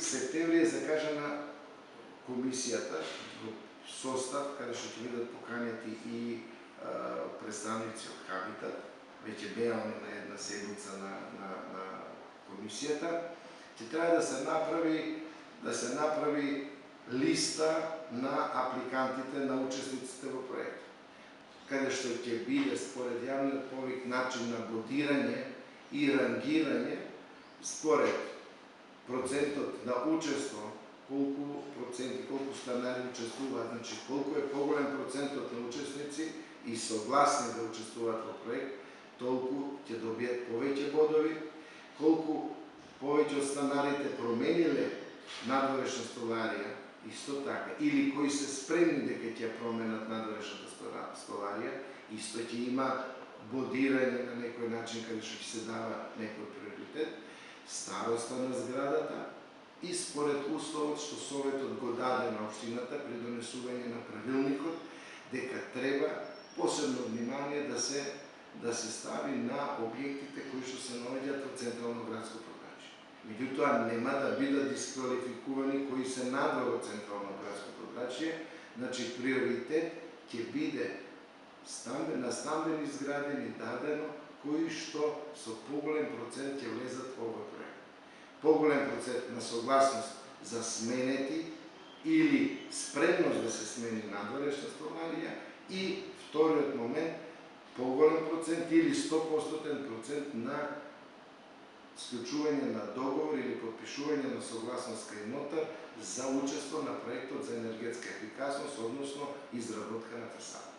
септември е закажана комисијата во состав каде што ќе бидат поканети и представници од Хабитат, веќе беа на една седница на комисијата, ќе треба да се направи листа на апликантите, на учесниците во проект, каде што ќе биде според јавниот повик начин на бодирање и рангирање според процентот на учество, колку проценти, колку станари учествуваат, значи колку е поголем процентот на учесници и согласни да учествуваат во проект, толку ќе добијат повеќе бодови, колку повеќе од станарите промениле надворешна столарија, исто така, или кои се спремни дека ќе променат надворешната столарија, исто ќе има бодирање на некој начин каде што ќе се дава некој приоритет, староста на зградата и според условот што Советот го даде на општината при донесување на правилникот, дека треба посебно внимание да се стави на објектите кои што се наоѓаат во централно градско подграđие. Меѓутоа нема да бидат дисквалификувани кои се надвор од централно градско подграđие, значи приоритет ќе биде на стамбени згради ни дадено кои што со поголем процент ќе влезат во овој проект. Поголем процент на согласност за сменети или спремност да се смени надворешна столарија и вториот момент поголем процент или 100% на склучување на договор или подпишување на согласност кај нотар за учество на проектот за енергетска ефикасност, односно изработка на фасада.